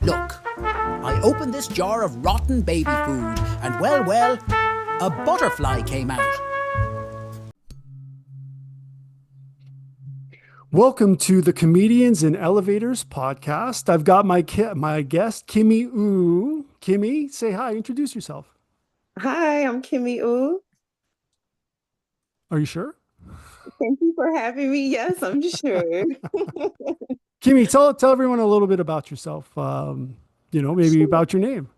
Look, I opened this jar of rotten baby food, and well, a butterfly came out. Welcome to the Comedians in Elevators podcast. I've got my guest Kimmy Oooh. Kimmy, say hi. Introduce yourself. Hi, I'm Kimmy Oooh. Are you sure? Thank you for having me. Yes, I'm sure. Kimmy, tell everyone a little bit about yourself. Maybe Sure, about your name.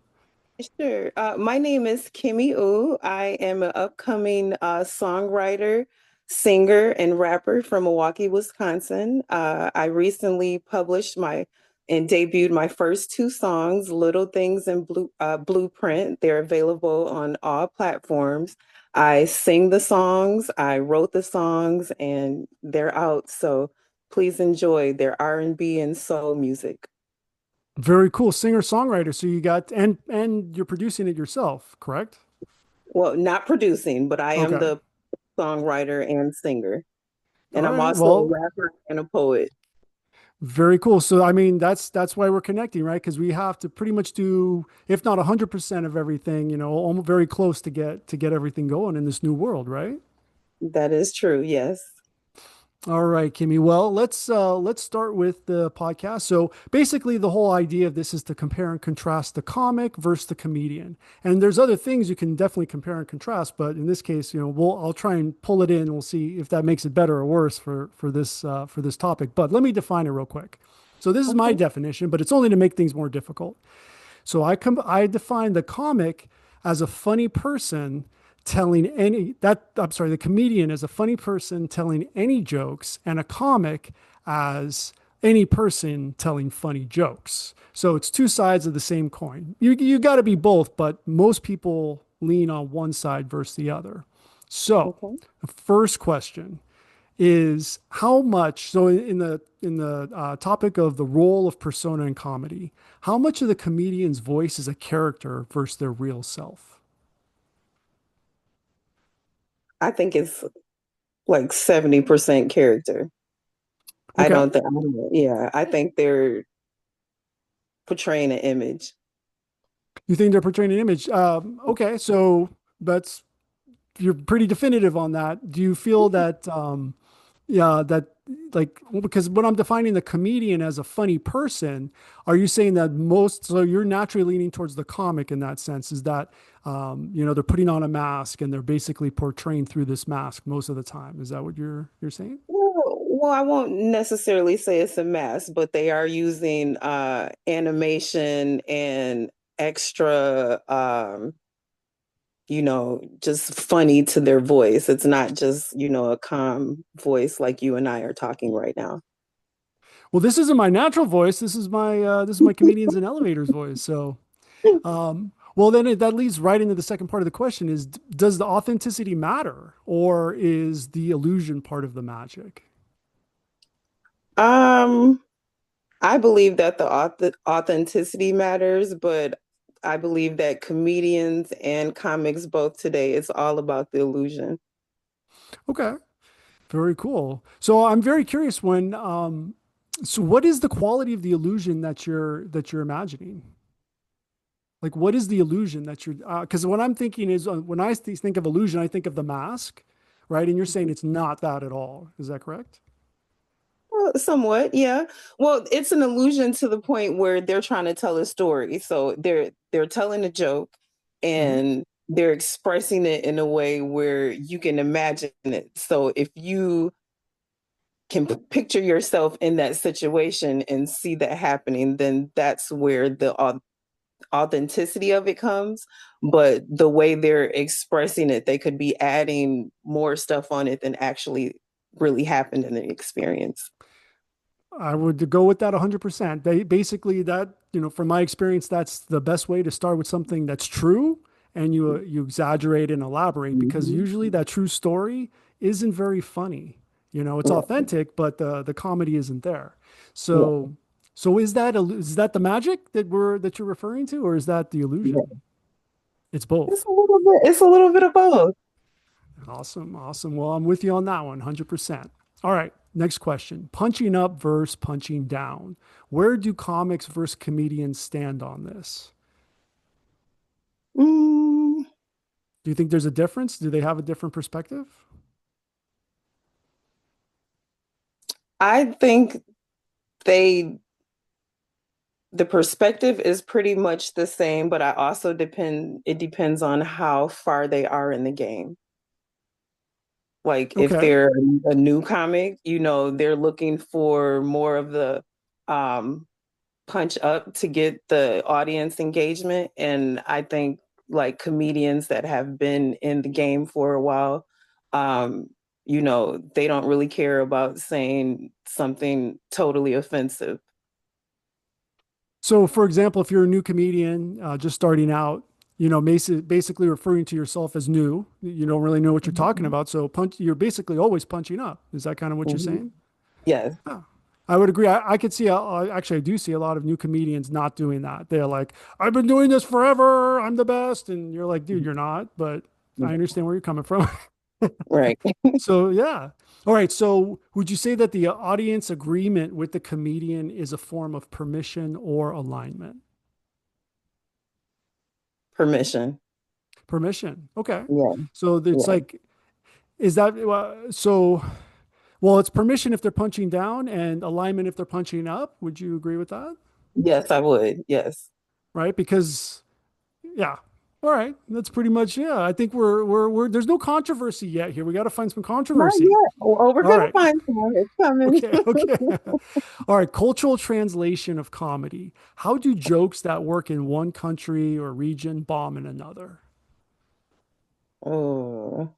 sure. My name is Kimmy Oooh. I am an upcoming songwriter, singer, and rapper from Milwaukee, Wisconsin. I recently published my and debuted my first two songs, Little Things and Blueprint. They're available on all platforms. I sing the songs, I wrote the songs, and they're out. So please enjoy. Their R&B and soul music. Very cool, singer-songwriter. So you got and you're producing it yourself, correct? Well, not producing, but I am Okay. the songwriter and singer. And All I'm right. also a Well, rapper and a poet. very cool. So I mean, that's why we're connecting, right? Because we have to pretty much do, if not 100% of everything, almost very close to get everything going in this new world, right? That is true, yes. All right, Kimmy. Well, let's start with the podcast. So basically, the whole idea of this is to compare and contrast the comic versus the comedian. And there's other things you can definitely compare and contrast, but in this case, I'll try and pull it in. We'll see if that makes it better or worse for this topic. But let me define it real quick. So this is my Okay. definition, but it's only to make things more difficult. So I define the comic as a funny person telling any that I'm sorry, the comedian is a funny person telling any jokes, and a comic as any person telling funny jokes. So it's two sides of the same coin. You got to be both, but most people lean on one side versus the other. So Okay. the first question is how much, so in the topic of the role of persona in comedy, how much of the comedian's voice is a character versus their real self? I think it's like 70% character. Okay. I don't know. Yeah, I think they're portraying an image. You think they're portraying an image? Okay, so that's you're pretty definitive on that. Do you feel that yeah, that like because when I'm defining the comedian as a funny person, are you saying that so you're naturally leaning towards the comic in that sense? Is that they're putting on a mask and they're basically portraying through this mask most of the time? Is that what you're saying? Well, I won't necessarily say it's a mess, but they are using animation and extra just funny to their voice. It's not just, a calm voice like you and I are talking right now. Well, this isn't my natural voice. This is my comedians and elevators voice. So well, then that leads right into the second part of the question is, does the authenticity matter or is the illusion part of the magic? Um, I believe that the authenticity matters, but I believe that comedians and comics both today, it's all about the illusion. Okay, very cool. So I'm very curious so what is the quality of the illusion that you're imagining? Like, what is the illusion that because what I'm thinking is when I think of illusion, I think of the mask, right? And you're saying it's not that at all. Is that correct? Well, somewhat, yeah. Well, it's an illusion to the point where they're trying to tell a story. So they're telling a joke Mhm. and they're expressing it in a way where you can imagine it. So if you can picture yourself in that situation and see that happening, then that's where the authenticity of it comes. But the way they're expressing it, they could be adding more stuff on it than actually really happened in the experience. I would go with that 100%. Basically, from my experience, that's the best way to start with something that's true, and you exaggerate and elaborate because Mhm. usually that true story isn't very funny. It's Right. authentic, but the comedy isn't there. Yeah. So is that the magic that you're referring to, or is that the Yeah. illusion? It's both. It's a little bit of both. Awesome, awesome. Well, I'm with you on that one, 100%. All right. Next question. Punching up versus punching down. Where do comics versus comedians stand on this? Mm, Do you think there's a difference? Do they have a different perspective? I think they the perspective is pretty much the same, but it depends on how far they are in the game. Like if Okay. they're a new comic, they're looking for more of the um punch up to get the audience engagement. And I think like comedians that have been in the game for a while, um, they don't really care about saying something totally offensive. So, for example, if you're a new comedian just starting out, basically referring to yourself as new, you don't really know what you're talking Mhm. about. So, you're basically always punching up. Is that kind of what you're Mhm. saying? Yes. Yeah. I would agree. I could see, actually, I do see a lot of new comedians not doing that. They're like, I've been doing this forever. I'm the best. And you're like, dude, you're not. But I understand where you're coming from. Right. So, yeah. All right. So, would you say that the audience agreement with the comedian is a form of permission or alignment? Permission. Permission. Okay. Yeah. So it's Yeah. like, is that so? Well, it's permission if they're punching down and alignment if they're punching up. Would you agree with that? Yes, I would. Yes. Right? Because, yeah. All right. That's pretty much, yeah. I think there's no controversy yet here. We got to find some Not controversy. yet. Oh, we're All gonna right. find some. It's coming. Okay. Okay. All right. Cultural translation of comedy. How do jokes that work in one country or region bomb in another? Oh,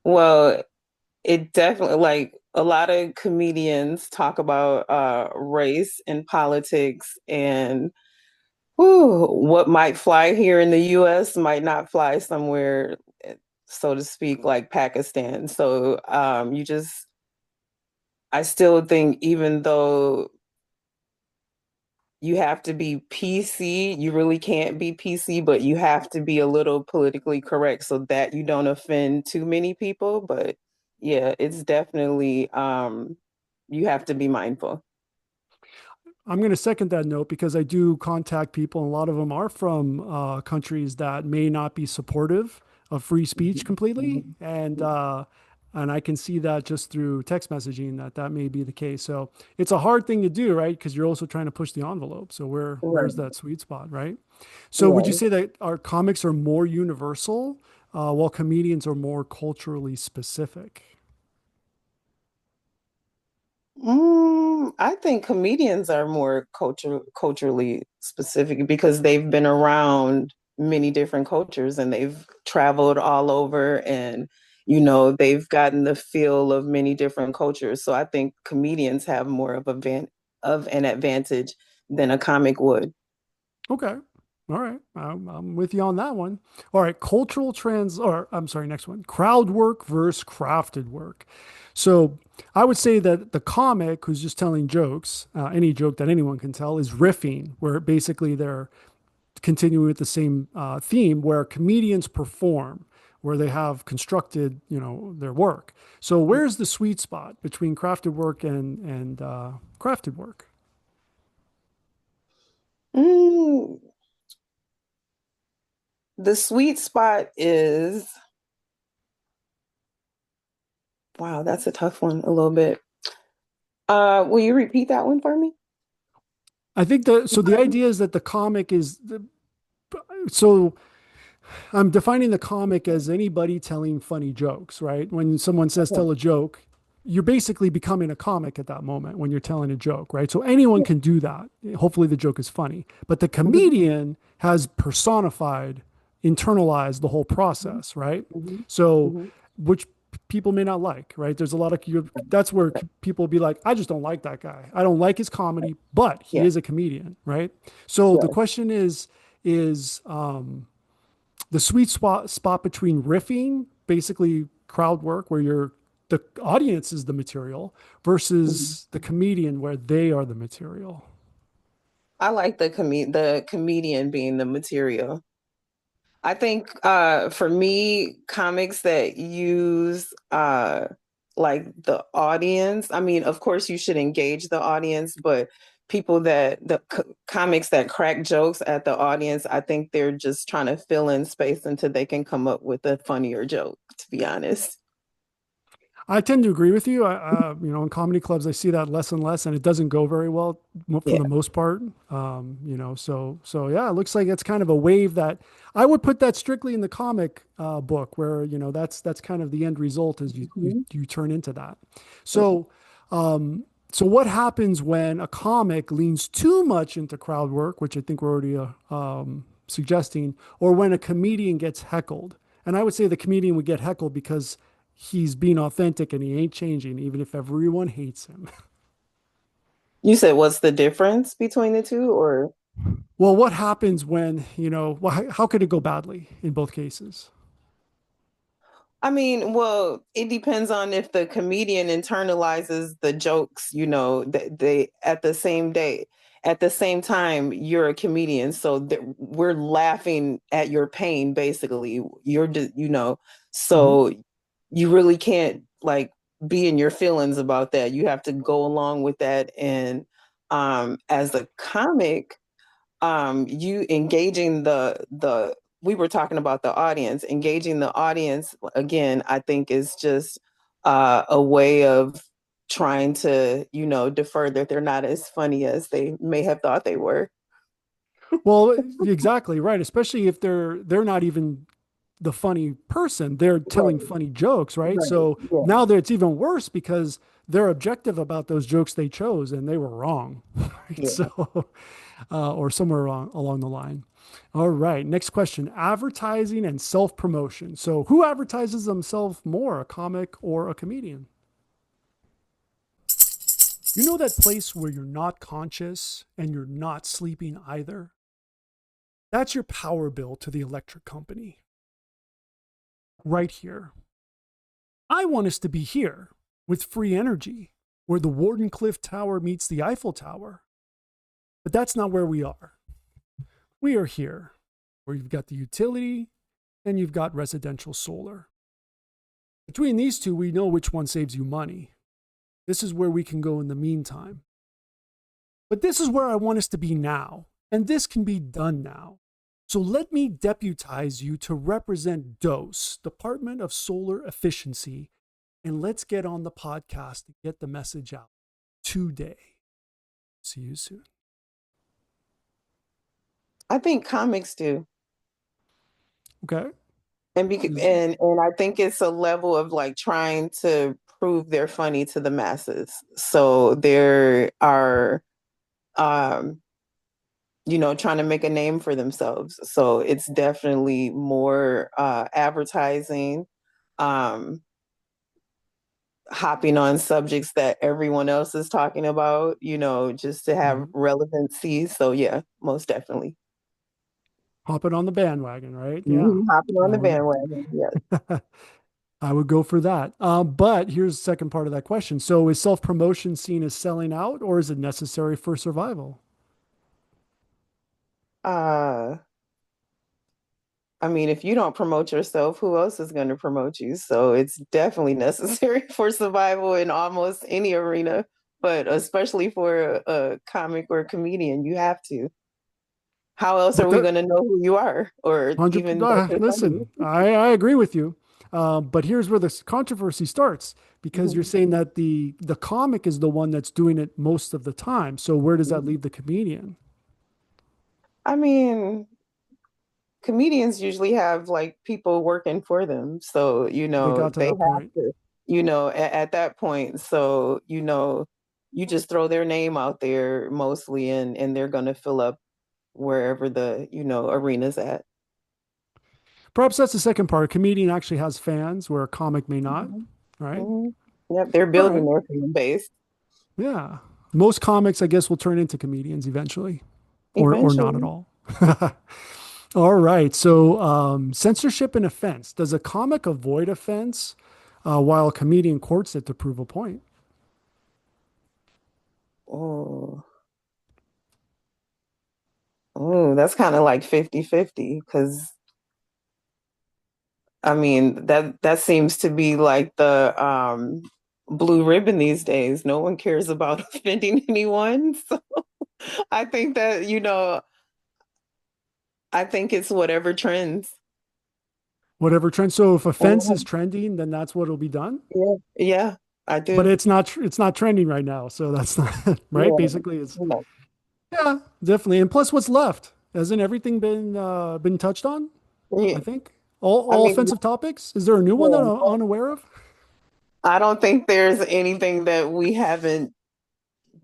well, it definitely like a lot of comedians talk about race and politics and what might fly here in the US might not fly somewhere, so to speak, like Pakistan. So I still think even though you have to be PC, you really can't be PC, but you have to be a little politically correct so that you don't offend too many people. But yeah, it's definitely you have to be mindful. I'm going to second that note because I do contact people, and a lot of them are from countries that may not be supportive of free speech Mhm. completely, Mhm. and I can see that just through text messaging that may be the case. So it's a hard thing to do, right? Because you're also trying to push the envelope. So where's Right. that sweet spot, right? So would you Right. say that our comics are more universal, while comedians are more culturally specific? I think comedians are more culturally specific because they've been around many different cultures and they've traveled all over and they've gotten the feel of many different cultures. So I think comedians have more of an advantage than a comic would. Okay. All right. I'm with you on that one. All right. Or I'm sorry, next one. Crowd work versus crafted work. So I would say that the comic who's just telling jokes, any joke that anyone can tell, is riffing, where basically they're continuing with the same theme, where comedians perform, where they have constructed, their work. So where's the sweet spot between crafted work and crafted work? Mm, the sweet spot is, wow, that's a tough one a little bit. Will you repeat that one for me? I think the idea is that the comic is so I'm defining the comic as anybody telling funny jokes, right? When someone says Yeah. tell a joke, you're basically becoming a comic at that moment when you're telling a joke, right? So anyone can do that. Hopefully the joke is funny. But the Mhm. comedian has personified, internalized the whole Mhm. process, right? Mhm. So, Mhm. which people may not like, right? There's a lot of that's where people be like, I just don't like that guy. I don't like his comedy, but he Yeah. is a comedian, right? So the Yeah. question is the sweet spot between riffing, basically crowd work, where the audience is the material, Mhm. versus the comedian, where they are the material. I like the comedian being the material. I think for me, comics that use like the audience. I mean, of course, you should engage the audience, but people that comics that crack jokes at the audience, I think they're just trying to fill in space until they can come up with a funnier joke, to be honest. I tend to agree with you. In comedy clubs, I see that less and less, and it doesn't go very well for Yeah. the most part. So yeah, it looks like it's kind of a wave that I would put that strictly in the comic book, where that's kind of the end result is Mhm. you turn into that. So, so what happens when a comic leans too much into crowd work, which I think we're already suggesting, or when a comedian gets heckled? And I would say the comedian would get heckled because he's being authentic and he ain't changing, even if everyone hates him. You said what's the difference between the two, or? Well, what happens when, how could it go badly in both cases? I mean, well, it depends on if the comedian internalizes the jokes, that they at the same day, at the same time, you're a comedian. So we're laughing at your pain, basically. Mhm. So you really can't like be in your feelings about that. You have to go along with that. And as a comic, you engaging the we were talking about the audience. Engaging the audience again, I think is just a way of trying to defer that they're not as funny as they may have thought they were. Well, exactly right. Especially if they're not even the funny person, they're telling Right, funny jokes, right? right, So yeah, now that it's even worse because they're objective about those jokes they chose and they were wrong, right? yeah. So, or somewhere along the line. All right, next question: advertising and self promotion. So, who advertises themselves more, a comic or a comedian? You know that place where you're not conscious and you're not sleeping either? That's your power bill to the electric company. Right here. I want us to be here with free energy, where the Wardenclyffe Tower meets the Eiffel Tower. But that's not where we are. We are here, where you've got the utility and you've got residential solar. Between these two, we know which one saves you money. This is where we can go in the meantime. But this is where I want us to be now, and this can be done now. So let me deputize you to represent DOSE, Department of Solar Efficiency, and let's get on the podcast and get the message out today. See you soon. I think comics do. Okay. And I think it's a level of like trying to prove they're funny to the masses. So there are um trying to make a name for themselves. So it's definitely more advertising, um, hopping on subjects that everyone else is talking about, just to have Mhm. relevancy. So yeah, most definitely. Hopping on the bandwagon, right? Yeah. Mhm. Hopping on I the would bandwagon. Yes. I would go for that. But here's the second part of that question. So is self-promotion seen as selling out or is it necessary for survival? Uh, I mean, if you don't promote yourself, who else is going to promote you? So it's definitely necessary for survival in almost any arena, but especially for a comic or a comedian, you have to. How else are But we the going to know who you are or 100 even that you're funny? listen, I agree with you. But here's where the controversy starts because you're Mhm. saying that the comic is the one that's doing it most of the time. So where does that Mhm. leave the comedian? I mean, comedians usually have like people working for them. So, They got to they that have point. to, at that point. So, you just throw their name out there mostly and they're going to fill up wherever the, arena's at. Perhaps that's the second part. A comedian actually has fans where a comic may not, Mhm. right? Mhm. Yep, they're All building right. their fan base Yeah. Most comics, I guess, will turn into comedians eventually, or not at eventually. all. All right. So, censorship and offense. Does a comic avoid offense while a comedian courts it to prove a point? Oh, oh, that's kind of like 50-50 because I mean that seems to be like the blue ribbon these days. No one cares about offending anyone. So I think that, I think it's whatever trends. Whatever trend. So if offense is Mhm. trending, then that's what will be done. Yeah, yeah, I But do. it's not trending right now. So that's not right. Yeah, Basically, it's yeah. yeah, definitely. And plus, what's left? Hasn't everything been touched on? I Yeah. think I all mean, offensive topics. Is there a new one that yeah, I'm unaware of? I don't think there's anything that we haven't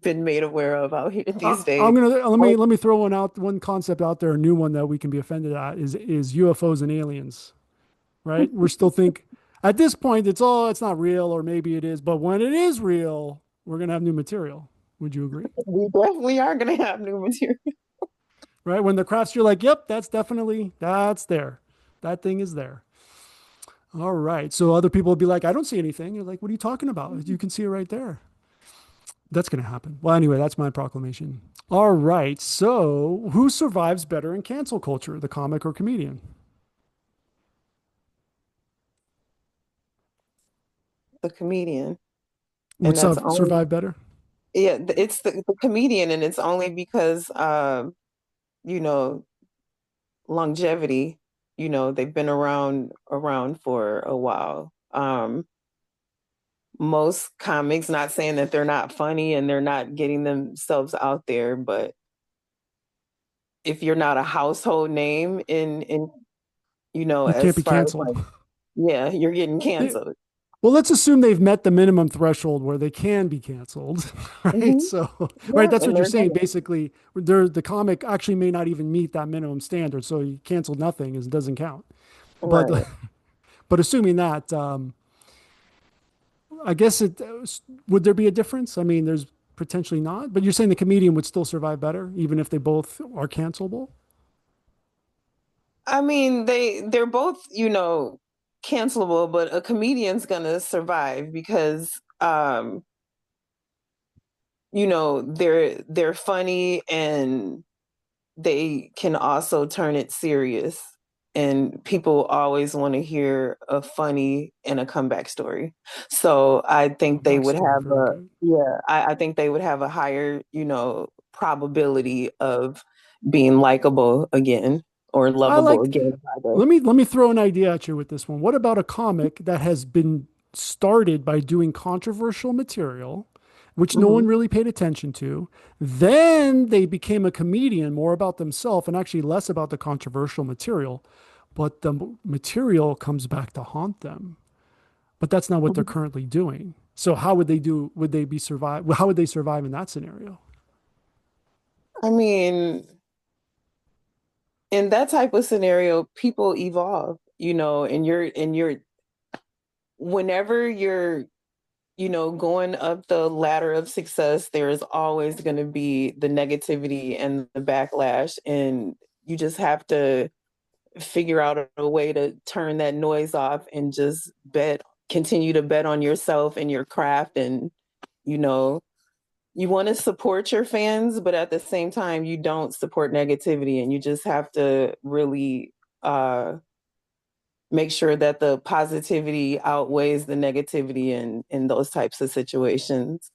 been made aware of out here these days. I'm gonna Oh, let me throw one out. One concept out there, a new one that we can be offended at is UFOs and aliens. Right? We're still think at this point it's not real, or maybe it is. But when it is real, we're gonna have new material. Would you agree? we definitely are going to have new material. Right? When the crafts, you're like, yep, that's there. That thing is there. All right. So other people will be like, I don't see anything. You're like, what are you talking about? You can see it right there. That's going to happen. Well, anyway, that's my proclamation. All right. So who survives better in cancel culture, the comic or comedian? The comedian. Would And that's only, survive better? yeah, it's the comedian, and it's only because, you know, longevity, they've been around for a while. Most comics, not saying that they're not funny and they're not getting themselves out there, but if you're not a household name You can't as be far as canceled. like, yeah, you're getting They- canceled. Well, let's assume they've met the minimum threshold where they can be canceled, right? Hmm. So, right, Yeah, that's and what you're they're saying. gonna, Basically, the comic actually may not even meet that minimum standard, so you canceled nothing is doesn't count. But right. but assuming that, I guess it would there be a difference? I mean, there's potentially not, but you're saying the comedian would still survive better even if they both are cancelable. I mean, they're both, cancelable, but a comedian's gonna survive because they're funny and they can also turn it serious. And people always want to hear a funny and a comeback story. So I think they would Backstory, have very good. I think they would have a higher, probability of being likable again or I lovable like. again, rather. Let me throw an idea at you with this one. What about a comic that has been started by doing controversial material, which no one Mhm. really paid attention to? Then they became a comedian, more about themselves and actually less about the controversial material. But the material comes back to haunt them. But that's not what they're currently doing. So how would they do? Would they be survive? How would they survive in that scenario? I mean, in that type of scenario, people evolve, and you're whenever you're going up the ladder of success, there is always going to be the negativity and the backlash. And you just have to figure out a way to turn that noise off and just continue to bet on yourself and your craft. And, you know, you want to support your fans, but at the same time, you don't support negativity. And you just have to really make sure that the positivity outweighs the negativity in those types of situations.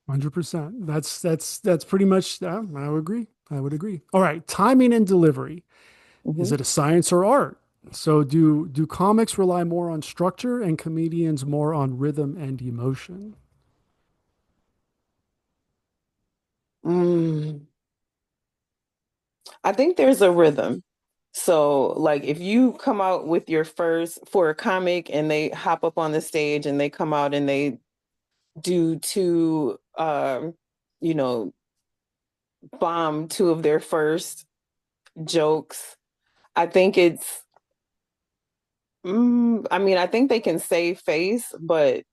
100%. That's pretty much. I would agree. I would agree. All right, timing and delivery. Is Mhm. it a science or art? So do comics rely more on structure and comedians more on rhythm and emotion? Mm, I think there's a rhythm. So, like, if you come out with your first for a comic and they hop up on the stage and they come out and they do you know, bomb two of their first jokes, I think I mean, I think they can save face, but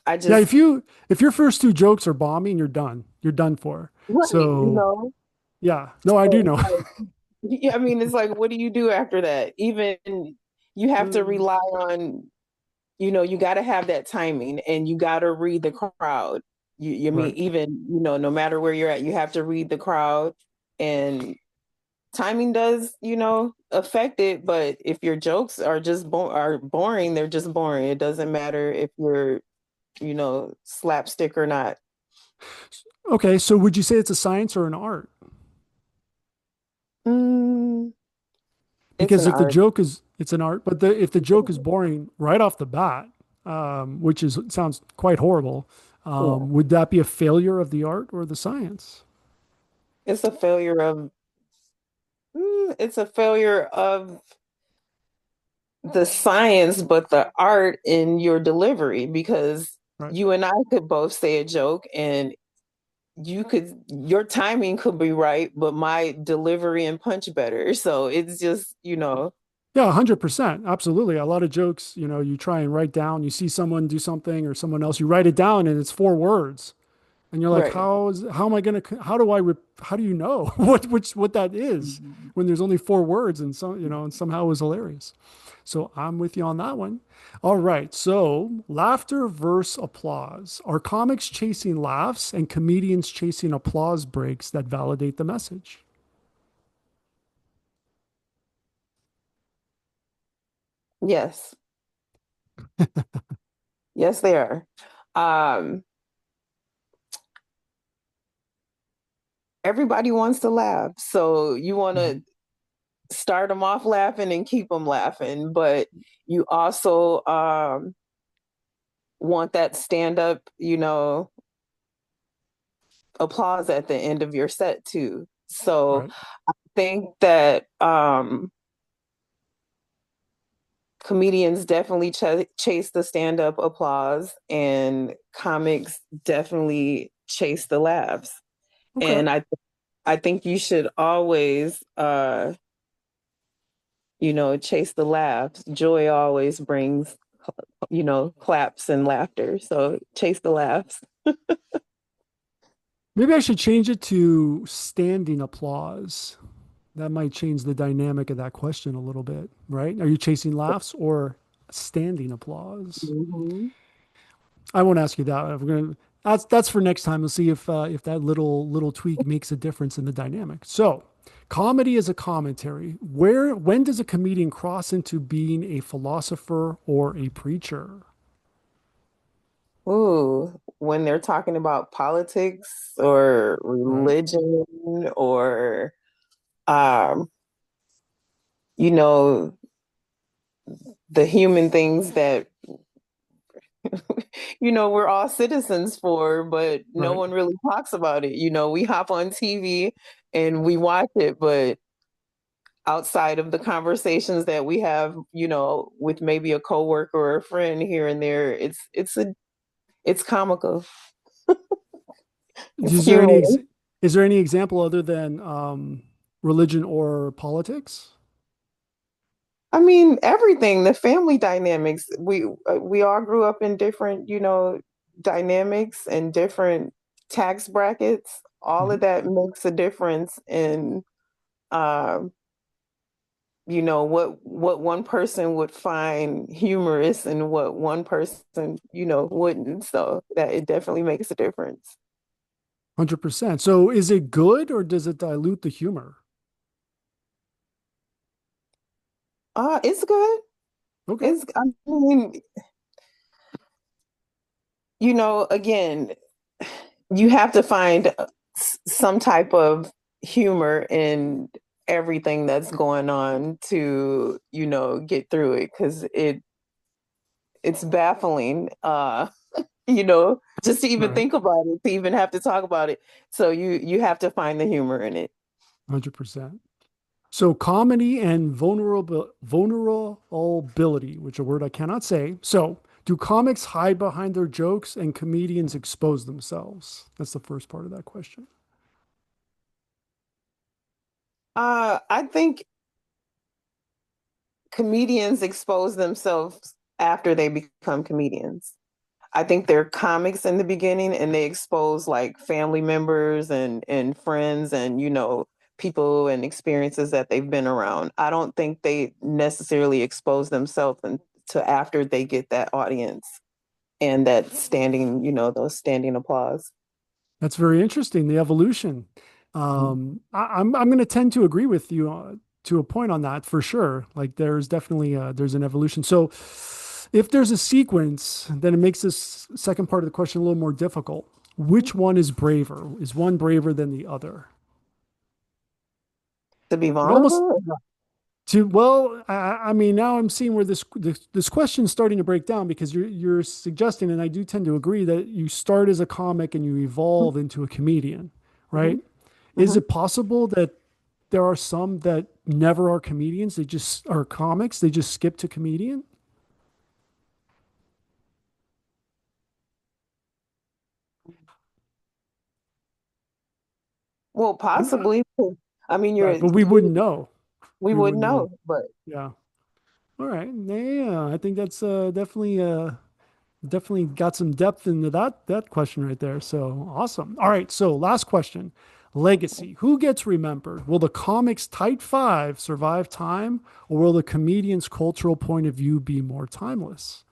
I Yeah, just, if your first two jokes are bombing, you're done. You're done for. right, So yeah, no, I do so, know. like, yeah, I mean, it's like, what do you do after that? Even you have to rely on, you got to have that timing and you got to read the crowd. You mean, Right. even, no matter where you're at, you have to read the crowd and timing does, affect it, but if your jokes are just are boring, they're just boring. It doesn't matter if you're, slapstick or not. Okay, so would you say it's a science or an art? Mm, it's Because an if the art. joke is, it's an art, but if the joke is boring right off the bat, which is sounds quite horrible, Yeah. would that be a failure of the art or the science? It's a failure of it's a failure of the science, but the art in your delivery, because Right. you and I could both say a joke and your timing could be right, but my delivery and punch better. So it's just, Yeah, 100%. Absolutely. A lot of jokes, you try and write down, you see someone do something or someone else, you write it down and it's four words. And you're like, right. how am I going to, how do you know what that is when there's only four words and and somehow it was hilarious. So I'm with you on that one. All right. So laughter versus applause. Are comics chasing laughs and comedians chasing applause breaks that validate the message? Yes. Yes, they are. Um, Everybody wants to laugh. So you want to Mhm. start them off laughing and keep them laughing, but you also want that stand up, applause at the end of your set too. So Right. I think that comedians definitely chase the stand up applause, and comics definitely chase the laughs. Okay. And I think you should always chase the laughs. Joy always brings, claps and laughter. So chase the laughs. Maybe I should change it to standing applause. That might change the dynamic of that question a little bit, right? Are you chasing laughs or standing applause? Mhm. I won't ask you that. We're gonna that's for next time. We'll see if that little tweak makes a difference in the dynamic. So, comedy is a commentary. When does a comedian cross into being a philosopher or a preacher? Ooh, when they're talking about politics or Right. religion or, um, you know, the human things that, we're all citizens for, but no Right. one really talks about it. We hop on TV and we watch it, but outside of the conversations that we have, with maybe a coworker or a friend here and there, it's comical. It's Is there any humorous. is there any example other than religion or politics? I mean, everything, the family dynamics. We all grew up in different, dynamics and different tax brackets. All of Mhm. that makes a difference in, um, what one person would find humorous and what one person, wouldn't. So that it definitely makes a difference. 100%. So is it good or does it dilute the humor? It's good. Okay. I mean, again, you have to find some type of humor in everything that's going on to, get through it, because it's baffling, just to even Right. think about it, to even have to talk about it. So you have to find the humor in it. 100%. So comedy and vulnerability, which is a word I cannot say. So do comics hide behind their jokes and comedians expose themselves? That's the first part of that question. I think comedians expose themselves after they become comedians. I think they're comics in the beginning and they expose like family members and friends and, people and experiences that they've been around. I don't think they necessarily expose themselves until after they get that audience and that standing, those standing applause. That's very interesting. The evolution. I'm going to tend to agree with you to a point on that for sure. Like there's definitely there's an evolution. So if there's a sequence, then it makes this second part of the question a little more difficult. Which one is braver? Is one braver than the other? To be It almost vulnerable? to well, I mean, now I'm seeing where this question is starting to break down because you're suggesting, and I do tend to agree that you start as a comic and you evolve into a comedian, Mm-hmm. right? Is it possible that there are some that never are comedians? They just are comics. They just skip to comedian. Well, I'm possibly. I mean, right, but we wouldn't know. we We wouldn't wouldn't know. know, but Yeah. All right. Yeah, I think that's definitely got some depth into that question right there. So awesome. All right. So last question. Legacy. Who gets remembered? Will the comics tight five survive time, or will the comedian's cultural point of view be more timeless?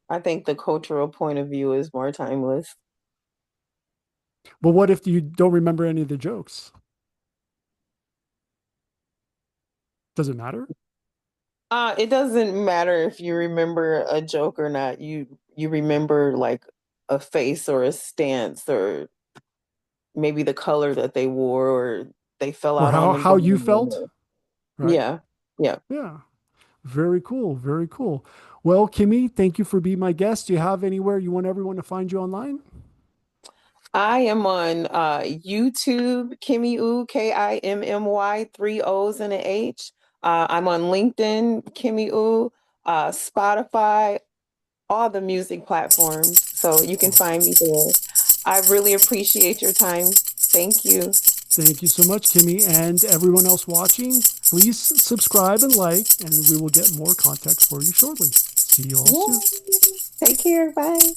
I think the cultural point of view is more timeless. But what if you don't remember any of the jokes? Does it matter? It doesn't matter if you remember a joke or not. You remember like a face or a stance or maybe the color that they wore or they fell Or out on the how you ground. felt? Right. Yeah. Yeah. Yeah. Very cool. Very cool. Well, Kimmy, thank you for being my guest. Do you have anywhere you want everyone to find you online? I am on YouTube, Kimmy Oooh, Kimmy, three O's and an H. I'm on LinkedIn, Kimmy Oooh, Spotify, all the music platforms. So you can find me there. I really appreciate your time. Thank you. Thank you so much, Kimmy. And everyone else watching, please subscribe and like, and we will get more context for you shortly. See you all soon. Yeah. Take care. Bye.